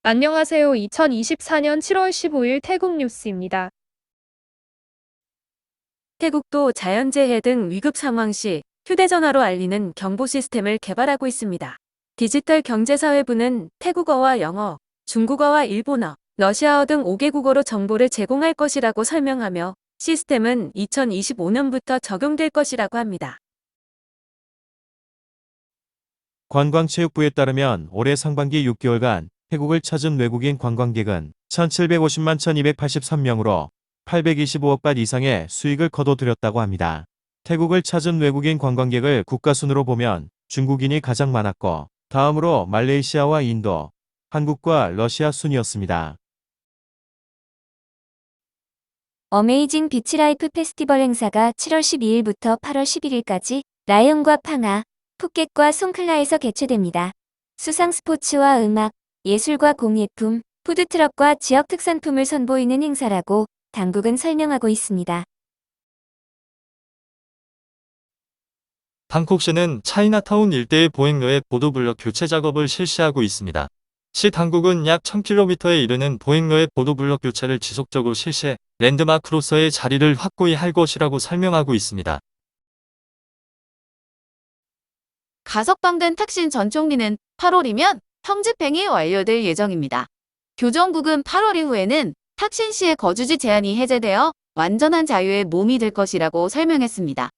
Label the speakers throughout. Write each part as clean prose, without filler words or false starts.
Speaker 1: 안녕하세요. 2024년 7월 15일 태국 뉴스입니다.
Speaker 2: 태국도 자연재해 등 위급 상황 시 휴대전화로 알리는 경보 시스템을 개발하고 있습니다. 디지털 경제사회부는 태국어와 영어, 중국어와 일본어, 러시아어 등 5개국어로 정보를 제공할 것이라고 설명하며 시스템은 2025년부터 적용될 것이라고 합니다.
Speaker 3: 관광체육부에 따르면 올해 상반기 6개월간 태국을 찾은 외국인 관광객은 1,750만 1,283명으로 825억 바 이상의 수익을 거둬들였다고 합니다. 태국을 찾은 외국인 관광객을 국가 순으로 보면 중국인이 가장 많았고 다음으로 말레이시아와 인도, 한국과 러시아 순이었습니다.
Speaker 4: 어메이징 비치라이프 페스티벌 행사가 7월 12일부터 8월 11일까지 라이온과 팡하, 푸켓과 송클라에서 개최됩니다. 수상 스포츠와 음악, 예술과 공예품, 푸드트럭과 지역 특산품을 선보이는 행사라고 당국은 설명하고 있습니다.
Speaker 5: 방콕시는 차이나타운 일대의 보행로의 보도블럭 교체 작업을 실시하고 있습니다. 시 당국은 약 1000km에 이르는 보행로의 보도블럭 교체를 지속적으로 실시해 랜드마크로서의 자리를 확고히 할 것이라고 설명하고 있습니다.
Speaker 6: 가석방된 탁신 전 총리는 8월이면 형집행이 완료될 예정입니다. 교정국은 8월 이후에는 탁신 씨의 거주지 제한이 해제되어 완전한 자유의 몸이 될 것이라고 설명했습니다.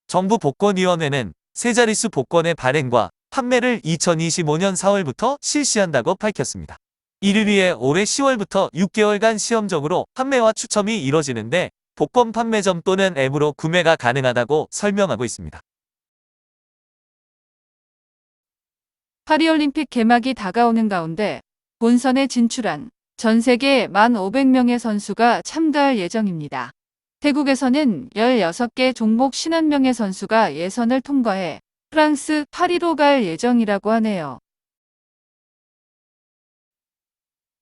Speaker 7: 정부 복권위원회는 세 자릿수 복권의 발행과 판매를 2025년 4월부터 실시한다고 밝혔습니다. 이를 위해 올해 10월부터 6개월간 시험적으로 판매와 추첨이 이뤄지는데 복권 판매점 또는 앱으로 구매가 가능하다고 설명하고 있습니다.
Speaker 8: 파리올림픽 개막이 다가오는 가운데 본선에 진출한 전 세계 1,500명의 선수가 참가할 예정입니다. 태국에서는 16개 종목 51명의 선수가 예선을 통과해 프랑스 파리로 갈 예정이라고 하네요.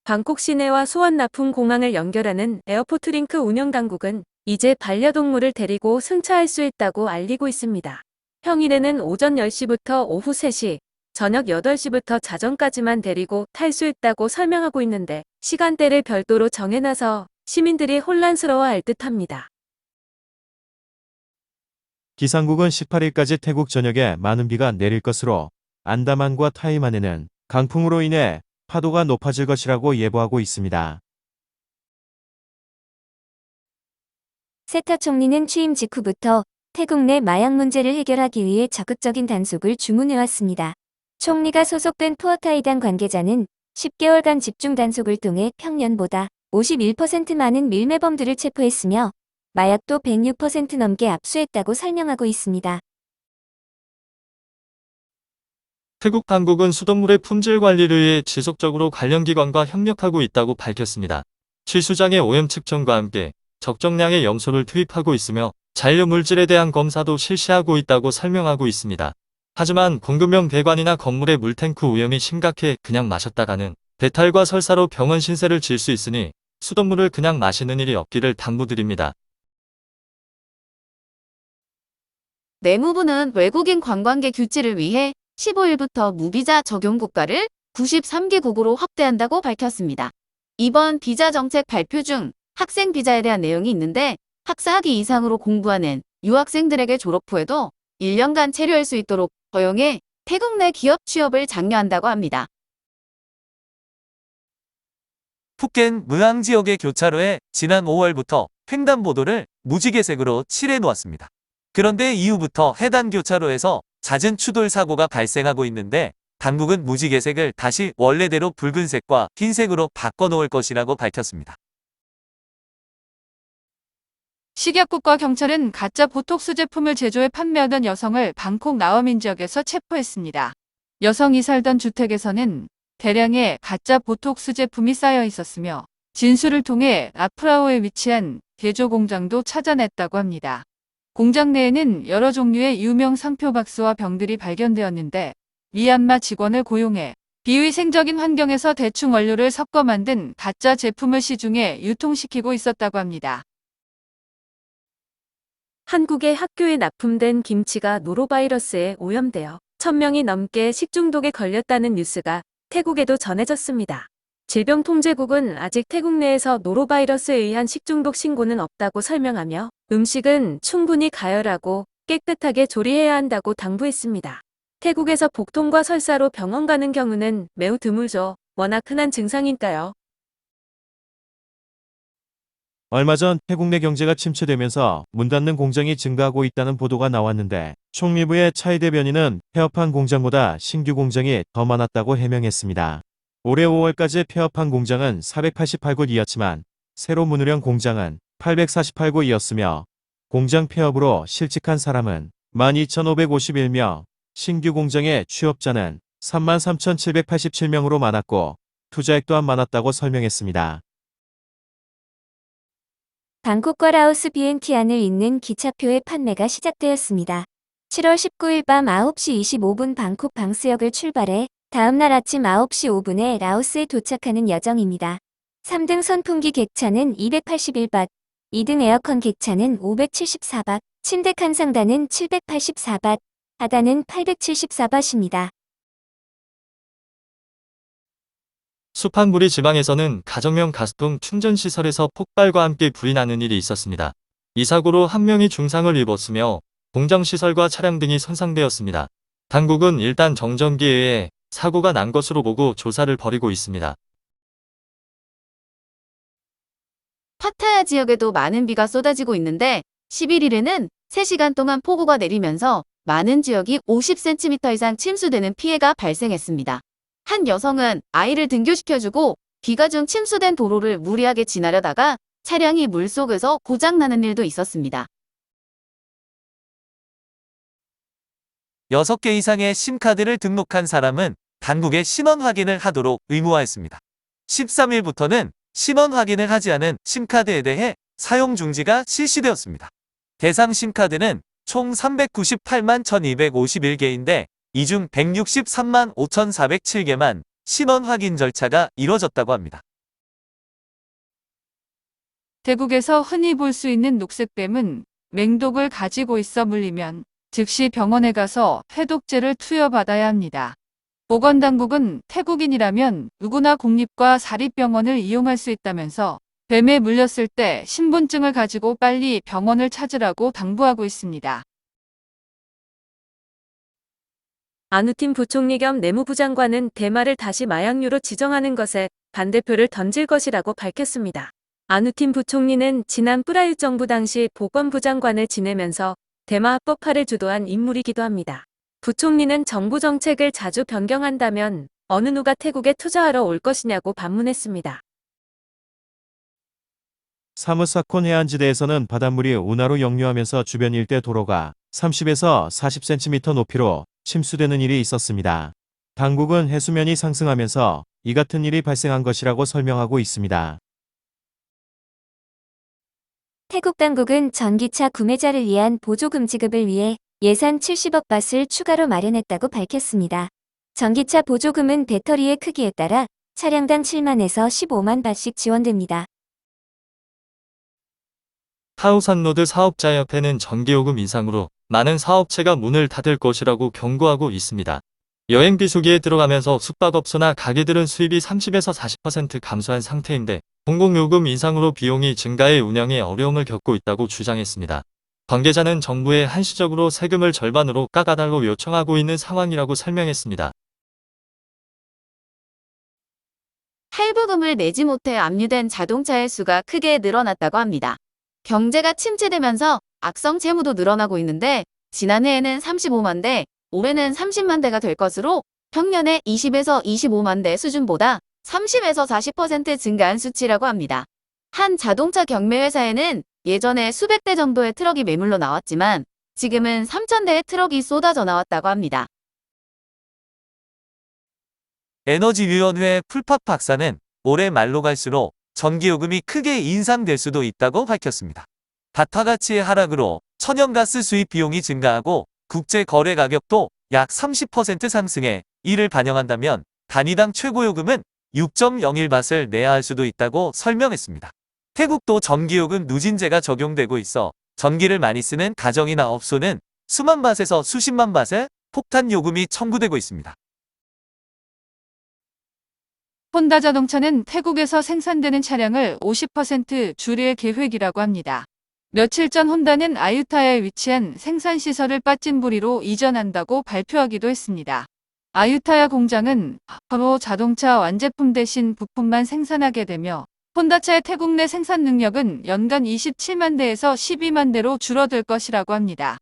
Speaker 2: 방콕 시내와 수완나품 공항을 연결하는 에어포트링크 운영당국은 이제 반려동물을 데리고 승차할 수 있다고 알리고 있습니다. 평일에는 오전 10시부터 오후 3시, 저녁 8시부터 자정까지만 데리고 탈 수 있다고 설명하고 있는데 시간대를 별도로 정해놔서 시민들이 혼란스러워할 듯합니다.
Speaker 3: 기상국은 18일까지 태국 전역에 많은 비가 내릴 것으로 안다만과 타이만에는 강풍으로 인해 파도가 높아질 것이라고 예보하고 있습니다.
Speaker 4: 세타 총리는 취임 직후부터 태국 내 마약 문제를 해결하기 위해 적극적인 단속을 주문해왔습니다. 총리가 소속된 푸어타이단 관계자는 10개월간 집중 단속을 통해 평년보다 51% 많은 밀매범들을 체포했으며 마약도 106% 넘게 압수했다고 설명하고 있습니다.
Speaker 5: 태국 당국은 수돗물의 품질 관리를 위해 지속적으로 관련 기관과 협력하고 있다고 밝혔습니다. 취수장의 오염 측정과 함께 적정량의 염소를 투입하고 있으며 잔류 물질에 대한 검사도 실시하고 있다고 설명하고 있습니다. 하지만 공급용 배관이나 건물의 물탱크 오염이 심각해 그냥 마셨다가는 배탈과 설사로 병원 신세를 질 수 있으니 수돗물을 그냥 마시는 일이 없기를 당부드립니다.
Speaker 6: 내무부는 외국인 관광객 규制를 위해 15일부터 무비자 적용 국가를 93개국으로 확대한다고 밝혔습니다. 이번 비자 정책 발표 중 학생 비자에 대한 내용이 있는데 학사학위 이상으로 공부하는 유학생들에게 졸업 후에도 1년간 체류할 수 있도록 허용해 태국 내 기업 취업을 장려한다고 합니다.
Speaker 7: 푸켓 무앙 지역의 교차로에 지난 5월부터 횡단보도를 무지개색으로 칠해 놓았습니다. 그런데 이후부터 해당 교차로에서 잦은 추돌 사고가 발생하고 있는데 당국은 무지개색을 다시 원래대로 붉은색과 흰색으로 바꿔놓을 것이라고 밝혔습니다.
Speaker 8: 식약국과 경찰은 가짜 보톡스 제품을 제조해 판매하던 여성을 방콕 나와민 지역에서 체포했습니다. 여성이 살던 주택에서는 대량의 가짜 보톡스 제품이 쌓여 있었으며 진술을 통해 라프라오에 위치한 개조 공장도 찾아냈다고 합니다. 공장 내에는 여러 종류의 유명 상표 박스와 병들이 발견되었는데 미얀마 직원을 고용해 비위생적인 환경에서 대충 원료를 섞어 만든 가짜 제품을 시중에 유통시키고 있었다고 합니다.
Speaker 2: 한국의 학교에 납품된 김치가 노로바이러스에 오염되어 1000명이 넘게 식중독에 걸렸다는 뉴스가 태국에도 전해졌습니다. 질병통제국은 아직 태국 내에서 노로바이러스에 의한 식중독 신고는 없다고 설명하며 음식은 충분히 가열하고 깨끗하게 조리해야 한다고 당부했습니다. 태국에서 복통과 설사로 병원 가는 경우는 매우 드물죠. 워낙 흔한 증상이니까요.
Speaker 3: 얼마 전 태국 내 경제가 침체되면서 문 닫는 공장이 증가하고 있다는 보도가 나왔는데 총리부의 차이 대변인은 폐업한 공장보다 신규 공장이 더 많았다고 해명했습니다. 올해 5월까지 폐업한 공장은 488곳이었지만 새로 문을 연 공장은 848곳이었으며 공장 폐업으로 실직한 사람은 12,551명, 신규 공장의 취업자는 33,787명으로 많았고 투자액 또한 많았다고 설명했습니다.
Speaker 4: 방콕과 라오스 비엔티안을 잇는 기차표의 판매가 시작되었습니다. 7월 19일 밤 9시 25분 방콕 방스역을 출발해 다음날 아침 9시 5분에 라오스에 도착하는 여정입니다. 3등 선풍기 객차는 281밭, 2등 에어컨 객차는 574밭, 침대 칸 상단은 784밭, 하단은 874밭입니다.
Speaker 5: 수판부리 지방에서는 가정용 가스통 충전시설에서 폭발과 함께 불이 나는 일이 있었습니다. 이 사고로 한 명이 중상을 입었으며 공장시설과 차량 등이 손상되었습니다. 당국은 일단 정전기에 의해 사고가 난 것으로 보고 조사를 벌이고 있습니다.
Speaker 6: 파타야 지역에도 많은 비가 쏟아지고 있는데 11일에는 3시간 동안 폭우가 내리면서 많은 지역이 50cm 이상 침수되는 피해가 발생했습니다. 한 여성은 아이를 등교시켜주고 비가 중 침수된 도로를 무리하게 지나려다가 차량이 물속에서 고장나는 일도 있었습니다.
Speaker 7: 6개 이상의 심카드를 등록한 사람은 당국에 신원 확인을 하도록 의무화했습니다. 13일부터는 신원 확인을 하지 않은 심카드에 대해 사용 중지가 실시되었습니다. 대상 심카드는 총 398만 1251개인데 이 중 163만 5407개만 신원 확인 절차가 이뤄졌다고 합니다.
Speaker 8: 태국에서 흔히 볼 수 있는 녹색뱀은 맹독을 가지고 있어 물리면 즉시 병원에 가서 해독제를 투여받아야 합니다. 보건당국은 태국인이라면 누구나 공립과 사립병원을 이용할 수 있다면서 뱀에 물렸을 때 신분증을 가지고 빨리 병원을 찾으라고 당부하고 있습니다.
Speaker 2: 아누틴 부총리 겸 내무부 장관은 대마를 다시 마약류로 지정하는 것에 반대표를 던질 것이라고 밝혔습니다. 아누틴 부총리는 지난 프라윕 정부 당시 보건부 장관을 지내면서 대마 합법화를 주도한 인물이기도 합니다. 부총리는 정부 정책을 자주 변경한다면 어느 누가 태국에 투자하러 올 것이냐고 반문했습니다.
Speaker 3: 사무사콘 해안지대에서는 바닷물이 운하로 역류하면서 주변 일대 도로가 30에서 40cm 높이로 침수되는 일이 있었습니다. 당국은 해수면이 상승하면서 이 같은 일이 발생한 것이라고 설명하고 있습니다.
Speaker 4: 태국 당국은 전기차 구매자를 위한 보조금 지급을 위해 예산 70억 밭을 추가로 마련했다고 밝혔습니다. 전기차 보조금은 배터리의 크기에 따라 차량당 7만에서 15만 밭씩 지원됩니다.
Speaker 5: 타우산로드 사업자협회는 전기요금 인상으로 많은 사업체가 문을 닫을 것이라고 경고하고 있습니다. 여행 비수기에 들어가면서 숙박업소나 가게들은 수입이 30에서 40% 감소한 상태인데 공공요금 인상으로 비용이 증가해 운영에 어려움을 겪고 있다고 주장했습니다. 관계자는 정부에 한시적으로 세금을 절반으로 깎아달라고 요청하고 있는 상황이라고 설명했습니다.
Speaker 6: 할부금을 내지 못해 압류된 자동차의 수가 크게 늘어났다고 합니다. 경제가 침체되면서 악성 채무도 늘어나고 있는데 지난해에는 35만 대, 올해는 30만 대가 될 것으로 평년에 20에서 25만 대 수준보다 30에서 40% 증가한 수치라고 합니다. 한 자동차 경매회사에는 예전에 수백 대 정도의 트럭이 매물로 나왔지만 지금은 3,000대의 트럭이 쏟아져 나왔다고 합니다.
Speaker 7: 에너지위원회 풀팍 박사는 올해 말로 갈수록 전기요금이 크게 인상될 수도 있다고 밝혔습니다. 바타 가치의 하락으로 천연가스 수입 비용이 증가하고 국제 거래 가격도 약 30% 상승해 이를 반영한다면 단위당 최고요금은 6.01밭을 내야 할 수도 있다고 설명했습니다. 태국도 전기요금 누진제가 적용되고 있어 전기를 많이 쓰는 가정이나 업소는 수만 밭에서 수십만 밭을 폭탄 요금이 청구되고 있습니다.
Speaker 8: 혼다 자동차는 태국에서 생산되는 차량을 50% 줄일 계획이라고 합니다. 며칠 전 혼다는 아유타야에 위치한 생산시설을 빠찐부리로 이전한다고 발표하기도 했습니다. 아유타야 공장은 앞으로 자동차 완제품 대신 부품만 생산하게 되며 혼다차의 태국 내 생산 능력은 연간 27만 대에서 12만 대로 줄어들 것이라고 합니다.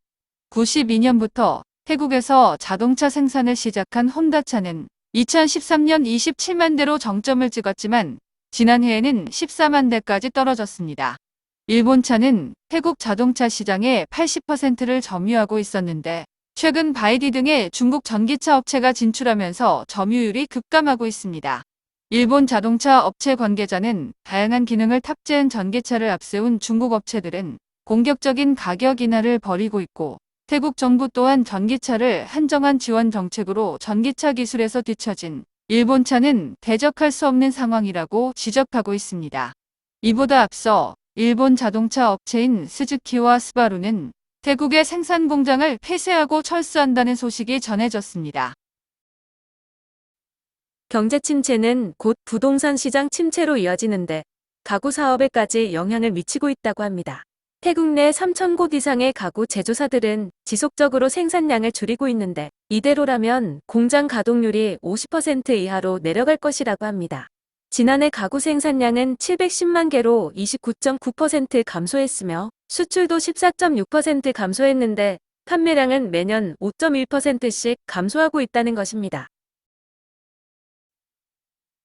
Speaker 8: 92년부터 태국에서 자동차 생산을 시작한 혼다차는 2013년 27만 대로 정점을 찍었지만 지난해에는 14만 대까지 떨어졌습니다. 일본 차는 태국 자동차 시장의 80%를 점유하고 있었는데 최근 바이디 등의 중국 전기차 업체가 진출하면서 점유율이 급감하고 있습니다. 일본 자동차 업체 관계자는 다양한 기능을 탑재한 전기차를 앞세운 중국 업체들은 공격적인 가격 인하를 벌이고 있고 태국 정부 또한 전기차를 한정한 지원 정책으로 전기차 기술에서 뒤처진 일본 차는 대적할 수 없는 상황이라고 지적하고 있습니다. 이보다 앞서 일본 자동차 업체인 스즈키와 스바루는 태국의 생산 공장을 폐쇄하고 철수한다는 소식이 전해졌습니다.
Speaker 2: 경제 침체는 곧 부동산 시장 침체로 이어지는데 가구 사업에까지 영향을 미치고 있다고 합니다. 태국 내 3,000곳 이상의 가구 제조사들은 지속적으로 생산량을 줄이고 있는데 이대로라면 공장 가동률이 50% 이하로 내려갈 것이라고 합니다. 지난해 가구 생산량은 710만 개로 29.9% 감소했으며 수출도 14.6% 감소했는데 판매량은 매년 5.1%씩 감소하고 있다는 것입니다.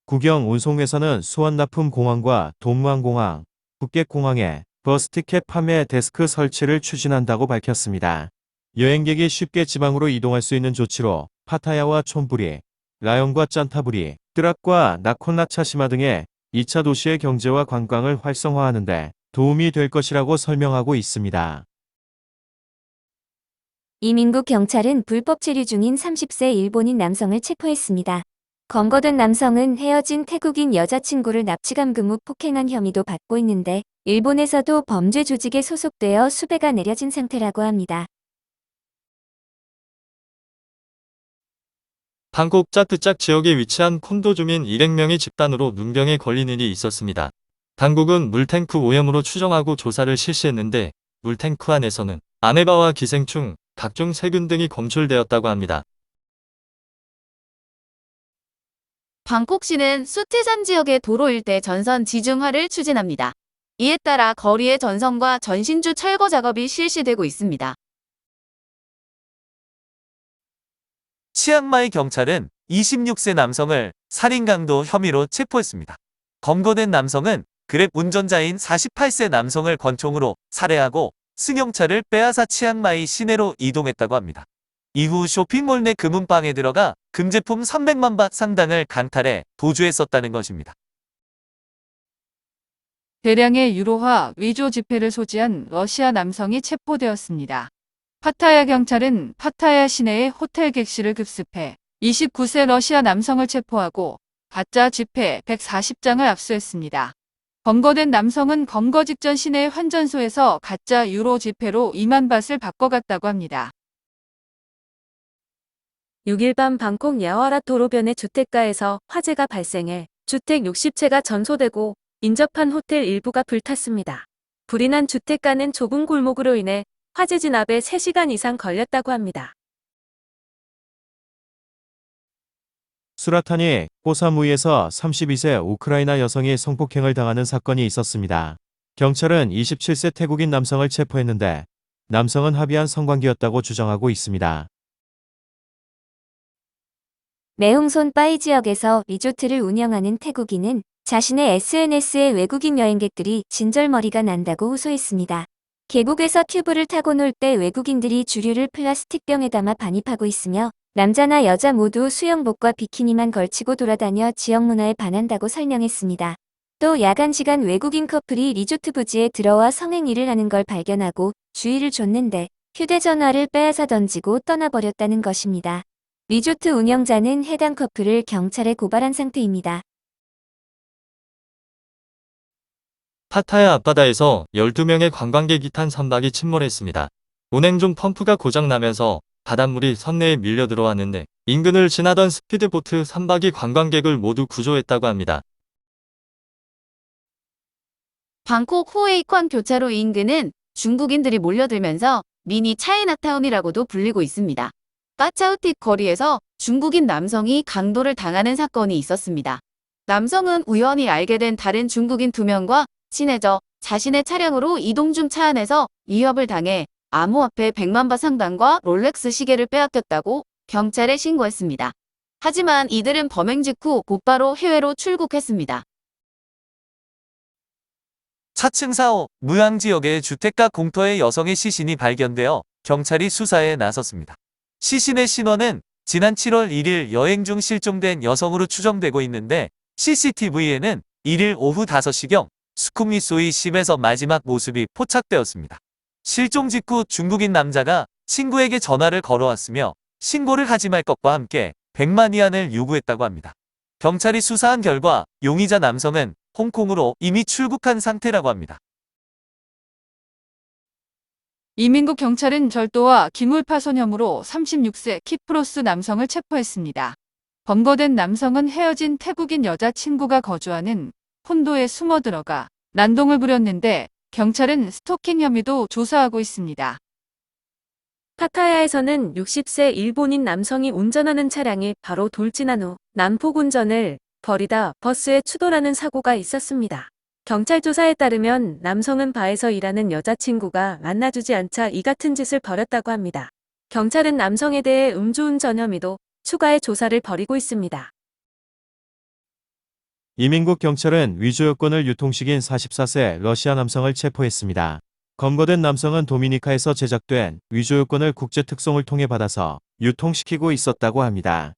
Speaker 3: 국영 운송회사는 수원납품공항과 동무항공항, 푸켓공항에 버스티켓 판매 데스크 설치를 추진한다고 밝혔습니다. 여행객이 쉽게 지방으로 이동할 수 있는 조치로 파타야와 촌부리, 라용과 짠타부리, 뜨락과 나콘나차시마 등의 2차 도시의 경제와 관광을 활성화하는 데 도움이 될 것이라고 설명하고 있습니다.
Speaker 4: 이민국 경찰은 불법 체류 중인 30세 일본인 남성을 체포했습니다. 검거된 남성은 헤어진 태국인 여자친구를 납치감금 후 폭행한 혐의도 받고 있는데 일본에서도 범죄 조직에 소속되어 수배가 내려진 상태라고 합니다.
Speaker 5: 방콕 짜트짝 지역에 위치한 콘도 주민 200명이 집단으로 눈병에 걸린 일이 있었습니다. 당국은 물탱크 오염으로 추정하고 조사를 실시했는데 물탱크 안에서는 아메바와 기생충, 각종 세균 등이 검출되었다고 합니다.
Speaker 6: 방콕시는 수티산 지역의 도로 일대 전선 지중화를 추진합니다. 이에 따라 거리의 전선과 전신주 철거 작업이 실시되고 있습니다.
Speaker 7: 치앙마이 경찰은 26세 남성을 살인 강도 혐의로 체포했습니다. 검거된 남성은 그랩 운전자인 48세 남성을 권총으로 살해하고 승용차를 빼앗아 치앙마이 시내로 이동했다고 합니다. 이후 쇼핑몰 내 금은방에 들어가 금제품 300만 바 상당을 강탈해 도주했었다는 것입니다.
Speaker 8: 대량의 유로화 위조 지폐를 소지한 러시아 남성이 체포되었습니다. 파타야 경찰은 파타야 시내의 호텔 객실을 급습해 29세 러시아 남성을 체포하고 가짜 지폐 140장을 압수했습니다. 검거된 남성은 검거 직전 시내 환전소에서 가짜 유로 지폐로 2만 밧을 바꿔갔다고 합니다.
Speaker 2: 6일 밤 방콕 야와라 도로변의 주택가에서 화재가 발생해 주택 60채가 전소되고 인접한 호텔 일부가 불탔습니다. 불이 난 주택가는 좁은 골목으로 인해 화재 진압에 3시간 이상 걸렸다고 합니다.
Speaker 3: 수라탄이 꼬사무이에서 32세 우크라이나 여성이 성폭행을 당하는 사건이 있었습니다. 경찰은 27세 태국인 남성을 체포했는데 남성은 합의한 성관계였다고 주장하고 있습니다.
Speaker 4: 매홍손 빠이 지역에서 리조트를 운영하는 태국인은 자신의 SNS에 외국인 여행객들이 진절머리가 난다고 호소했습니다. 계곡에서 튜브를 타고 놀 때 외국인들이 주류를 플라스틱병에 담아 반입하고 있으며 남자나 여자 모두 수영복과 비키니만 걸치고 돌아다녀 지역 문화에 반한다고 설명했습니다. 또 야간 시간 외국인 커플이 리조트 부지에 들어와 성행위를 하는 걸 발견하고 주의를 줬는데 휴대전화를 빼앗아 던지고 떠나버렸다는 것입니다. 리조트 운영자는 해당 커플을 경찰에 고발한 상태입니다.
Speaker 5: 파타야 앞바다에서 12명의 관광객이 탄 선박이 침몰했습니다. 운행 중 펌프가 고장나면서 바닷물이 선내에 밀려 들어왔는데 인근을 지나던 스피드보트 3박이 관광객을 모두 구조했다고 합니다.
Speaker 6: 방콕 호에이권 교차로 인근은 중국인들이 몰려들면서 미니 차이나타운이라고도 불리고 있습니다. 까차우틱 거리에서 중국인 남성이 강도를 당하는 사건이 있었습니다. 남성은 우연히 알게 된 다른 중국인 2명과 친해져 자신의 차량으로 이동 중 차 안에서 위협을 당해 암호화폐 100만 바 상당과 롤렉스 시계를 빼앗겼다고 경찰에 신고했습니다. 하지만 이들은 범행 직후 곧바로 해외로 출국했습니다.
Speaker 7: 차층 4호 무양 지역의 주택가 공터에 여성의 시신이 발견되어 경찰이 수사에 나섰습니다. 시신의 신원은 지난 7월 1일 여행 중 실종된 여성으로 추정되고 있는데 CCTV에는 1일 오후 5시경 수쿰리소이 심에서 마지막 모습이 포착되었습니다. 실종 직후 중국인 남자가 친구에게 전화를 걸어왔으며 신고를 하지 말 것과 함께 100만 위안을 요구했다고 합니다. 경찰이 수사한 결과 용의자 남성은 홍콩으로 이미 출국한 상태라고 합니다.
Speaker 8: 이민국 경찰은 절도와 기물파손 혐의로 36세 키프로스 남성을 체포했습니다. 검거된 남성은 헤어진 태국인 여자친구가 거주하는 콘도에 숨어 들어가 난동을 부렸는데 경찰은 스토킹 혐의도 조사하고 있습니다.
Speaker 2: 파타야에서는 60세 일본인 남성이 운전하는 차량이 바로 돌진한 후 난폭 운전을 벌이다 버스에 추돌하는 사고가 있었습니다. 경찰 조사에 따르면 남성은 바에서 일하는 여자친구가 만나주지 않자 이 같은 짓을 벌였다고 합니다. 경찰은 남성에 대해 음주운전 혐의도 추가의 조사를 벌이고 있습니다.
Speaker 3: 이민국 경찰은 위조 여권을 유통시킨 44세 러시아 남성을 체포했습니다. 검거된 남성은 도미니카에서 제작된 위조 여권을 국제 특송을 통해 받아서 유통시키고 있었다고 합니다.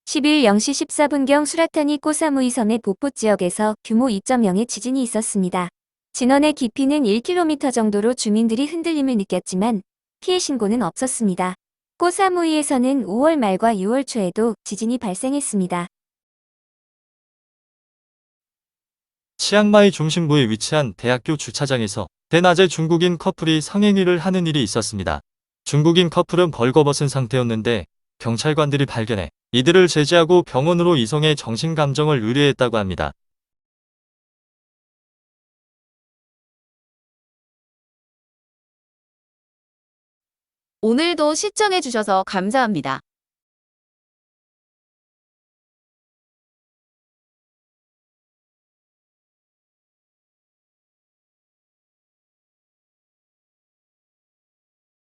Speaker 4: 10일 0시 14분경 수라타니 꼬사무이 섬의 보포 지역에서 규모 2.0의 지진이 있었습니다. 진원의 깊이는 1km 정도로 주민들이 흔들림을 느꼈지만 피해 신고는 없었습니다. 꼬사무이에서는 5월 말과 6월 초에도 지진이 발생했습니다.
Speaker 5: 치앙마이 중심부에 위치한 대학교 주차장에서 대낮에 중국인 커플이 성행위를 하는 일이 있었습니다. 중국인 커플은 벌거벗은 상태였는데 경찰관들이 발견해 이들을 제지하고 병원으로 이송해 정신감정을 의뢰했다고 합니다.
Speaker 6: 오늘도 시청해주셔서 감사합니다.